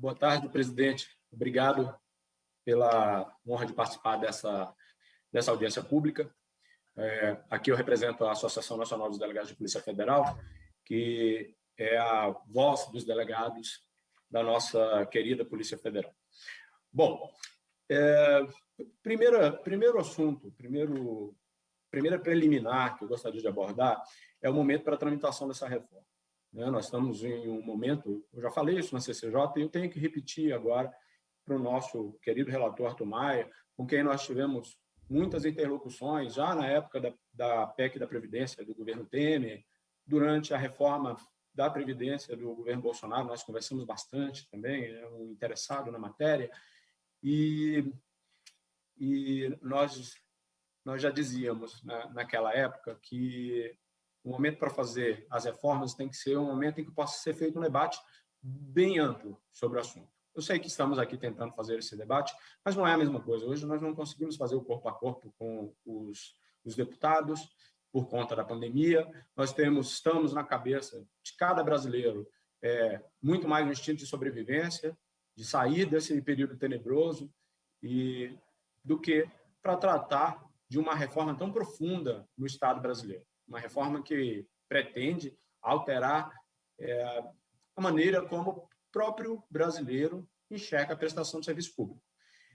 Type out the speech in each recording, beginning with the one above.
Boa tarde, presidente. Obrigado pela honra de participar dessa audiência pública. Aqui eu represento a Associação Nacional dos Delegados de Polícia Federal, que é a voz dos delegados da nossa querida Polícia Federal. Bom, primeiro assunto, primeira preliminar que eu gostaria de abordar é o momento para a tramitação dessa reforma. Nós estamos em um momento, eu já falei isso na CCJ, e eu tenho que repetir agora para o nosso querido relator Arthur Maia, com quem nós tivemos muitas interlocuções, já na época da PEC da Previdência do governo Temer, durante a reforma da Previdência do governo Bolsonaro, nós conversamos bastante também, é um interessado na matéria, e nós já dizíamos naquela época que o momento para fazer as reformas tem que ser um momento em que possa ser feito um debate bem amplo sobre o assunto. Eu sei que estamos aqui tentando fazer esse debate, mas não é a mesma coisa. Hoje nós não conseguimos fazer o corpo a corpo com os deputados por conta da pandemia. Nós estamos na cabeça de cada brasileiro muito mais no instinto de sobrevivência, de sair desse período tenebroso, do que para tratar de uma reforma tão profunda no Estado brasileiro. Uma reforma que pretende alterar a maneira como o próprio brasileiro enxerga a prestação de serviço público.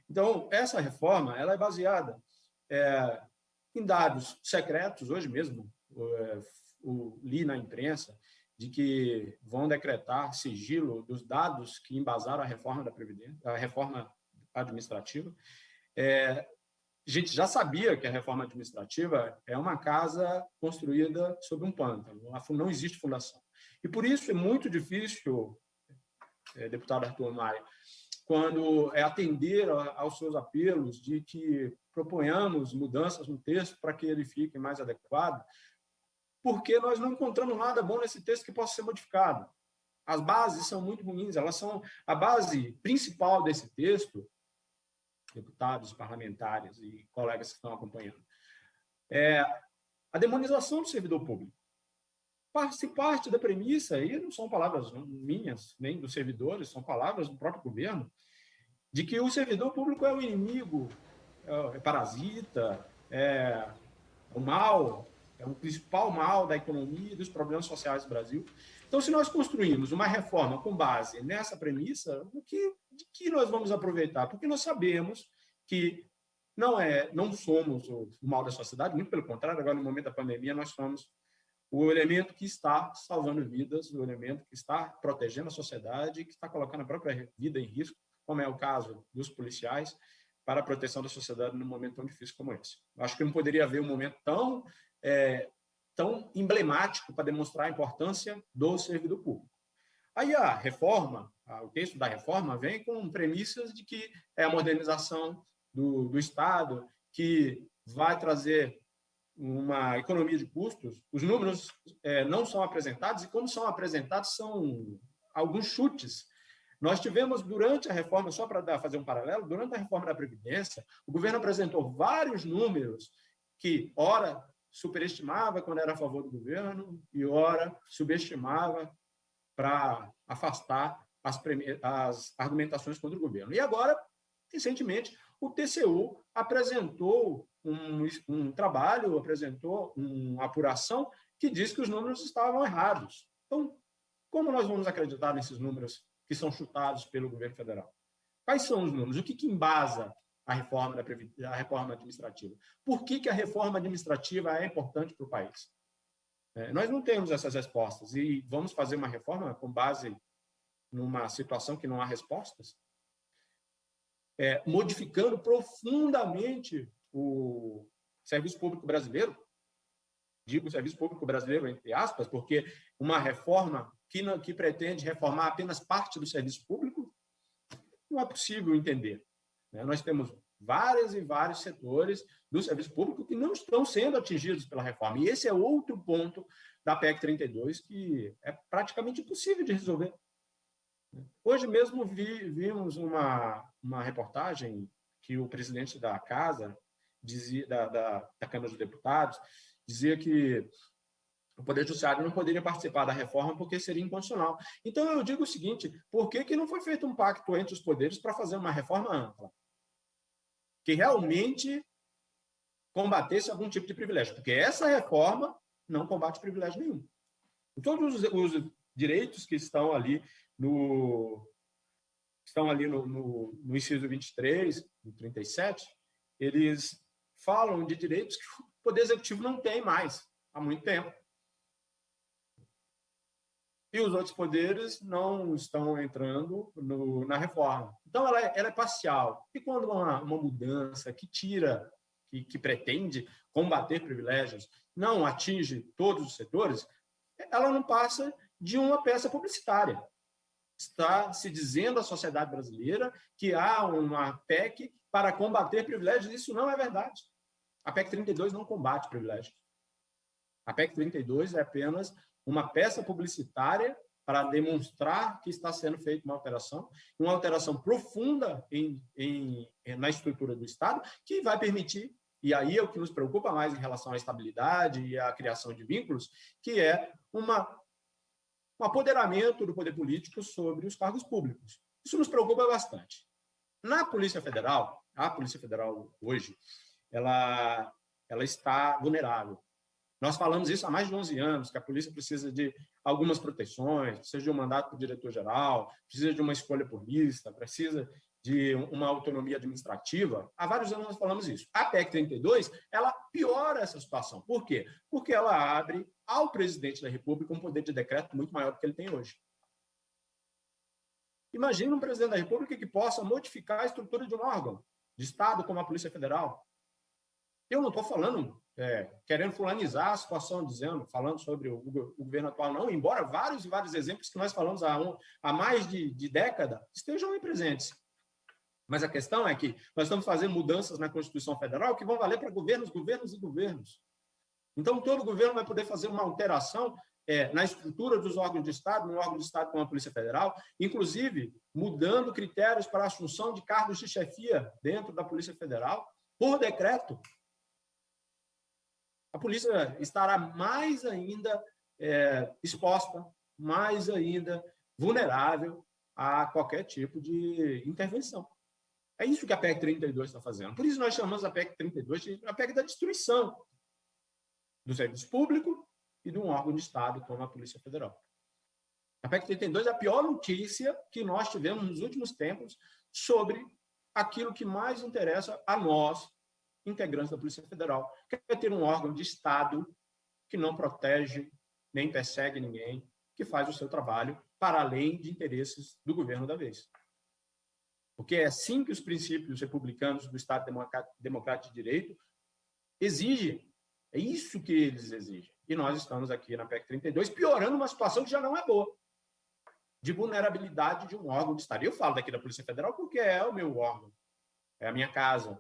Então, essa reforma ela é baseada em dados secretos. Hoje mesmo, li na imprensa de que vão decretar sigilo dos dados que embasaram a reforma da Previdência, a reforma administrativa. A gente já sabia que a reforma administrativa é uma casa construída sobre um pântano, não existe fundação. E por isso é muito difícil, deputado Arthur Maia, quando atender aos seus apelos de que proponhamos mudanças no texto para que ele fique mais adequado, porque nós não encontramos nada bom nesse texto que possa ser modificado. As bases são muito ruins, elas são a base principal desse texto, deputados, parlamentares e colegas que estão acompanhando, a demonização do servidor público. Se parte da premissa, e não são palavras minhas, nem dos servidores, são palavras do próprio governo, de que o servidor público é o inimigo, é parasita, é o mal, é o principal mal da economia e dos problemas sociais do Brasil. Então, se nós construirmos uma reforma com base nessa premissa, de que nós vamos aproveitar? Porque nós sabemos que não somos o mal da sociedade, muito pelo contrário, agora no momento da pandemia nós somos o elemento que está salvando vidas, o elemento que está protegendo a sociedade, que está colocando a própria vida em risco, como é o caso dos policiais, para a proteção da sociedade num momento tão difícil como esse. Acho que não poderia haver um momento tão emblemático para demonstrar a importância do servidor público. Aí a reforma, o texto da reforma vem com premissas de que é a modernização do Estado, que vai trazer uma economia de custos. Os números não são apresentados, e como são apresentados são alguns chutes. Nós tivemos, durante a reforma, só para fazer um paralelo, durante a reforma da Previdência, o governo apresentou vários números que, ora, superestimava quando era a favor do governo e, ora, subestimava para afastar as argumentações contra o governo. E agora, recentemente, o TCU apresentou um trabalho, apresentou uma apuração que diz que os números estavam errados. Então, como nós vamos acreditar nesses números que são chutados pelo governo federal? Quais são os números? O que embasa a reforma administrativa? Por que a reforma administrativa é importante para o país? Nós não temos essas respostas e vamos fazer uma reforma com base numa situação que não há respostas, modificando profundamente o serviço público brasileiro. Digo serviço público brasileiro entre aspas, porque uma reforma que pretende reformar apenas parte do serviço público não é possível entender. Nós temos vários e vários setores do serviço público que não estão sendo atingidos pela reforma. E esse é outro ponto da PEC 32 que é praticamente impossível de resolver. Hoje mesmo vimos uma reportagem que o presidente da Casa, da Câmara dos Deputados, dizia que O Poder Judiciário não poderia participar da reforma porque seria inconstitucional. Então, eu digo o seguinte, por que não foi feito um pacto entre os poderes para fazer uma reforma ampla? Que realmente combatesse algum tipo de privilégio, porque essa reforma não combate privilégio nenhum. Todos os direitos que estão ali no inciso 23, no 37, eles falam de direitos que o Poder Executivo não tem mais há muito tempo. E os outros poderes não estão entrando na reforma. Então, ela é parcial. E quando uma mudança que tira, que pretende combater privilégios, não atinge todos os setores, ela não passa de uma peça publicitária. Está se dizendo à sociedade brasileira que há uma PEC para combater privilégios. Isso não é verdade. A PEC 32 não combate privilégios. A PEC 32 é apenas uma peça publicitária para demonstrar que está sendo feita uma alteração profunda na estrutura do Estado, que vai permitir, e aí é o que nos preocupa mais em relação à estabilidade e à criação de vínculos, que é um apoderamento do poder político sobre os cargos públicos. Isso nos preocupa bastante. Na Polícia Federal, a Polícia Federal hoje, ela está vulnerável. Nós falamos isso há mais de 11 anos, que a polícia precisa de algumas proteções, precisa de um mandato para o diretor-geral, precisa de uma escolha por lista, precisa de uma autonomia administrativa. Há vários anos nós falamos isso. A PEC 32, ela piora essa situação. Por quê? Porque ela abre ao presidente da República um poder de decreto muito maior do que ele tem hoje. Imagina um presidente da República que possa modificar a estrutura de um órgão de Estado como a Polícia Federal. Eu não estou falando, querendo fulanizar a situação, falando sobre o governo atual, não, embora vários e vários exemplos que nós falamos há mais de década estejam aí presentes. Mas a questão é que nós estamos fazendo mudanças na Constituição Federal que vão valer para governos e governos. Então, todo governo vai poder fazer uma alteração na estrutura dos órgãos de Estado, no órgão de Estado como a Polícia Federal, inclusive mudando critérios para a assunção de cargos de chefia dentro da Polícia Federal, por decreto. A polícia estará mais ainda exposta, mais ainda vulnerável a qualquer tipo de intervenção. É isso que a PEC 32 está fazendo. Por isso nós chamamos a PEC 32 de a PEC da destruição do serviço público e de um órgão de Estado como a Polícia Federal. A PEC 32 é a pior notícia que nós tivemos nos últimos tempos sobre aquilo que mais interessa a nós, integrantes da Polícia Federal, que é ter um órgão de Estado que não protege nem persegue ninguém, que faz o seu trabalho para além de interesses do governo da vez. Porque é assim que os princípios republicanos do Estado Democrático de Direito exigem. É isso que eles exigem. E nós estamos aqui na PEC 32 piorando uma situação que já não é boa, de vulnerabilidade de um órgão de Estado. Eu falo daqui da Polícia Federal porque é o meu órgão, é a minha casa,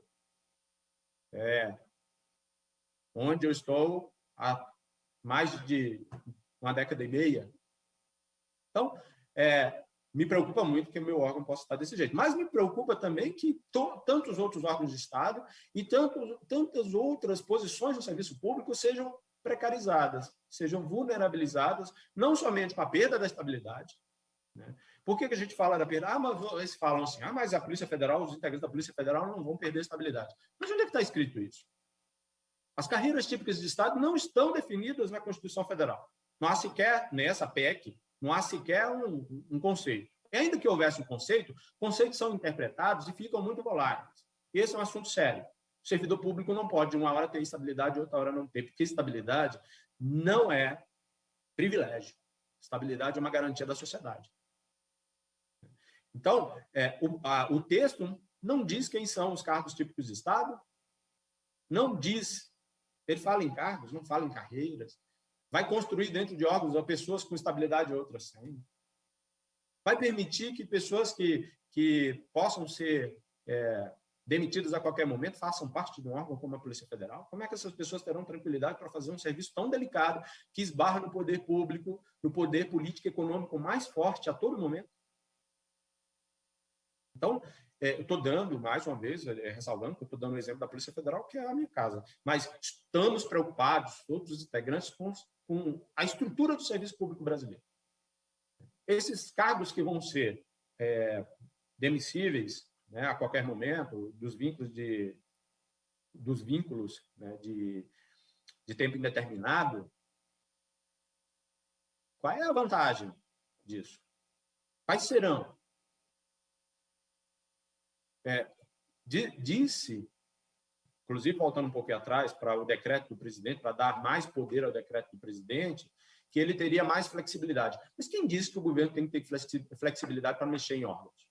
onde eu estou há mais de uma década e meia. Então, me preocupa muito que o meu órgão possa estar desse jeito. Mas me preocupa também que tantos outros órgãos de Estado e tantas outras posições no serviço público sejam precarizadas, sejam vulnerabilizadas, não somente com a perda da estabilidade. Né? Por que a gente fala da perda? Mas eles falam assim, mas a Polícia Federal, os integrantes da Polícia Federal não vão perder a estabilidade. Mas onde é que está escrito isso? As carreiras típicas de Estado não estão definidas na Constituição Federal. Não há sequer, nessa PEC, não há sequer um conceito. E ainda que houvesse um conceito, conceitos são interpretados e ficam muito voláteis. Esse é um assunto sério. O servidor público não pode, uma hora ter estabilidade e outra hora não ter, porque estabilidade não é privilégio. Estabilidade é uma garantia da sociedade. Então, o texto não diz quem são os cargos típicos de Estado, não diz, ele fala em cargos, não fala em carreiras, vai construir dentro de órgãos pessoas com estabilidade e outras sem. Vai permitir que pessoas que possam ser demitidas a qualquer momento façam parte de um órgão como a Polícia Federal? Como é que essas pessoas terão tranquilidade para fazer um serviço tão delicado que esbarra no poder público, no poder político e econômico mais forte a todo momento? Então, eu estou dando, mais uma vez, ressalvando que eu estou dando o exemplo da Polícia Federal, que é a minha casa, mas estamos preocupados, todos os integrantes, com a estrutura do serviço público brasileiro. Esses cargos que vão ser demissíveis, né, a qualquer momento, dos vínculos, né, de tempo indeterminado, qual é a vantagem disso? Quais serão? Disse, inclusive voltando um pouquinho atrás para o decreto do presidente, para dar mais poder ao decreto do presidente, que ele teria mais flexibilidade. Mas quem disse que o governo tem que ter flexibilidade para mexer em órgãos?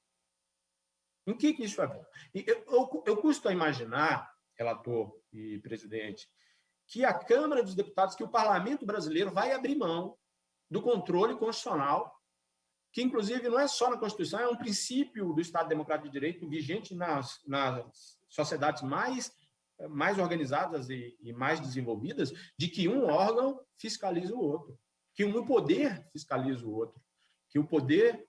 Em que isso é bom? Eu custo a imaginar, relator e presidente, que a Câmara dos Deputados, que o parlamento brasileiro vai abrir mão do controle constitucional, que, inclusive, não é só na Constituição, é um princípio do Estado Democrático de Direito vigente nas sociedades mais organizadas e mais desenvolvidas, de que um órgão fiscaliza o outro, que um poder fiscaliza o outro, que o poder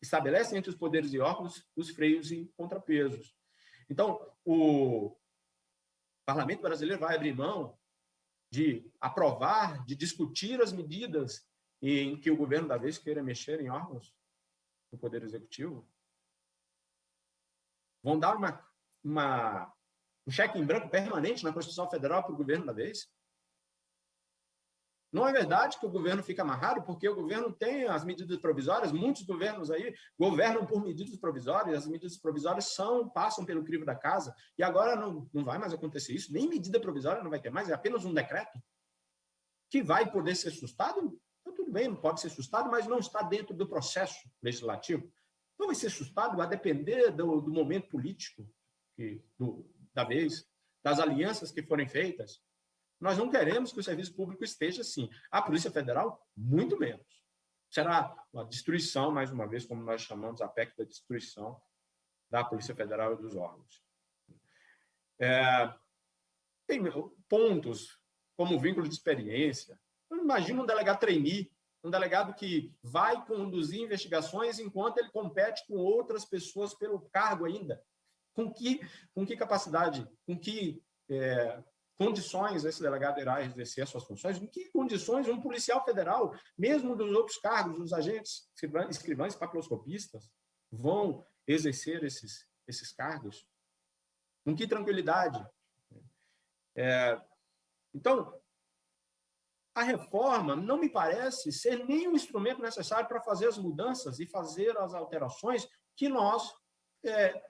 estabelece entre os poderes e órgãos os freios e contrapesos. Então, o parlamento brasileiro vai abrir mão de aprovar, de discutir as medidas em que o governo da vez queira mexer em órgãos do Poder Executivo. Vão dar um cheque em branco permanente na Constituição Federal para o governo da vez. Não é verdade que o governo fica amarrado, porque o governo tem as medidas provisórias, muitos governos aí governam por medidas provisórias, as medidas provisórias passam pelo crivo da casa, e agora não vai mais acontecer isso, nem medida provisória não vai ter mais, é apenas um decreto que vai poder ser sustado. Então, tudo bem, pode ser sustado, mas não está dentro do processo legislativo. Então, vai ser sustado a depender do momento político da vez, das alianças que forem feitas. Nós não queremos que o serviço público esteja assim. A Polícia Federal, muito menos. Será uma destruição, mais uma vez, como nós chamamos a PEC da destruição da Polícia Federal e dos órgãos. Tem pontos como vínculo de experiência. Imagina um delegado trainee, um delegado que vai conduzir investigações enquanto ele compete com outras pessoas pelo cargo ainda. Com que capacidade, com que condições esse delegado irá exercer as suas funções? Em que condições um policial federal, mesmo dos outros cargos, os agentes escrivães, papiloscopistas, vão exercer esses cargos? Com que tranquilidade? Então, a reforma não me parece ser nem um instrumento necessário para fazer as mudanças e fazer as alterações que nós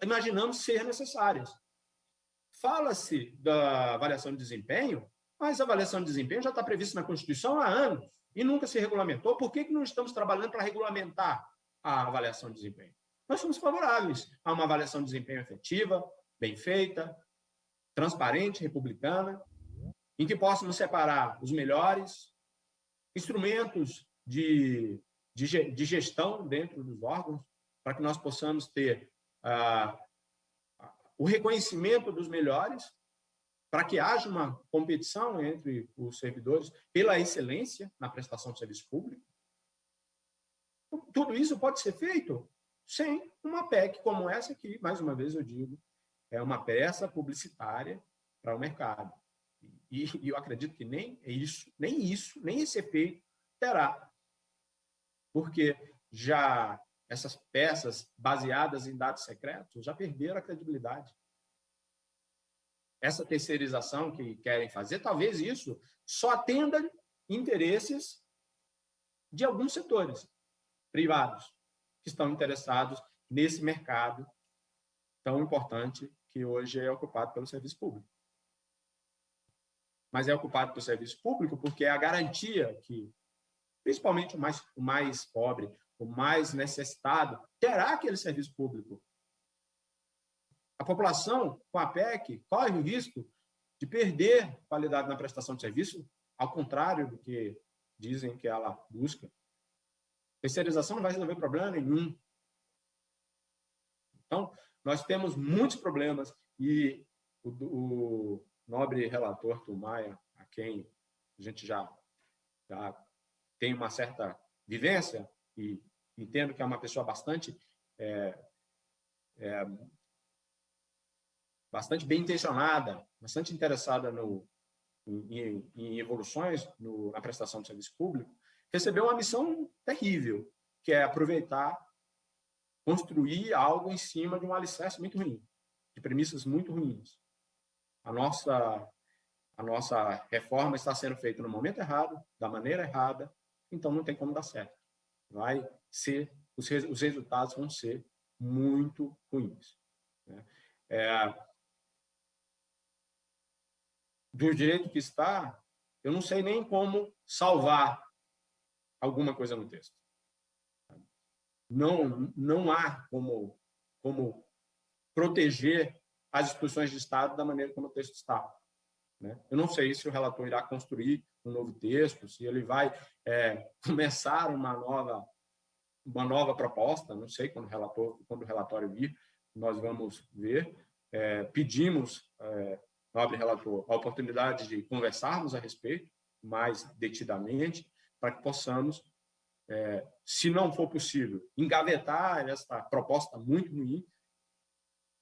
imaginamos ser necessárias. Fala-se da avaliação de desempenho, mas a avaliação de desempenho já está prevista na Constituição há anos e nunca se regulamentou. Por que não estamos trabalhando para regulamentar a avaliação de desempenho? Nós somos favoráveis a uma avaliação de desempenho efetiva, bem feita, transparente, republicana, em que possamos separar os melhores instrumentos de gestão dentro dos órgãos, para que nós possamos ter o reconhecimento dos melhores, para que haja uma competição entre os servidores pela excelência na prestação de serviço público. Tudo isso pode ser feito sem uma PEC como essa que, mais uma vez eu digo, é uma peça publicitária para o mercado. E eu acredito que nem esse efeito terá. Porque já essas peças baseadas em dados secretos já perderam a credibilidade. Essa terceirização que querem fazer, talvez isso só atenda interesses de alguns setores privados que estão interessados nesse mercado tão importante que hoje é ocupado pelo serviço público. Mas é ocupado pelo serviço público porque é a garantia que, principalmente o mais pobre, o mais necessitado, terá aquele serviço público. A população, com a PEC, corre o risco de perder qualidade na prestação de serviço, ao contrário do que dizem que ela busca. Terceirização não vai resolver problema nenhum. Então, nós temos muitos problemas e o nobre relator Arthur Maia, a quem a gente já tem uma certa vivência e entendo que é uma pessoa bastante bastante bem intencionada, bastante interessada em evoluções na prestação de serviço público, recebeu uma missão terrível, que é aproveitar, construir algo em cima de um alicerce muito ruim, de premissas muito ruins. A nossa reforma está sendo feita no momento errado, da maneira errada, então não tem como dar certo. Os resultados vão ser muito ruins, né? Do jeito que está, eu não sei nem como salvar alguma coisa no texto. Não há como proteger as instituições de Estado da maneira como o texto está, né? Eu não sei se o relator irá construir um novo texto, se ele vai começar uma nova proposta, não sei, quando o relatório vir, nós vamos ver. Pedimos, nobre relator, a oportunidade de conversarmos a respeito mais detidamente, para que possamos, se não for possível, engavetar essa proposta muito ruim,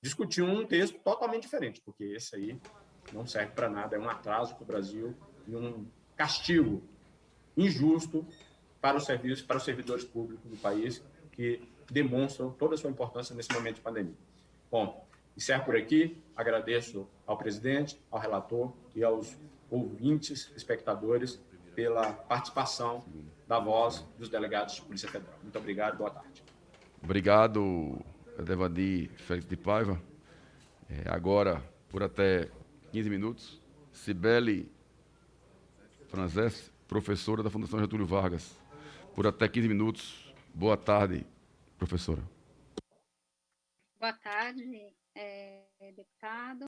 discutir um texto totalmente diferente, porque esse aí não serve para nada, é um atraso para o Brasil e um castigo injusto para os servidores públicos do país, que demonstram toda a sua importância nesse momento de pandemia. Bom, encerro por aqui, agradeço ao presidente, ao relator e aos ouvintes, espectadores, pela participação da voz dos delegados de Polícia Federal. Muito obrigado, boa tarde. Obrigado, Edevaldir Félix de Paiva. Agora, por até 15 minutos, Cibele Franzés, professora da Fundação Getúlio Vargas. Por até 15 minutos. Boa tarde, professora. Boa tarde, deputado.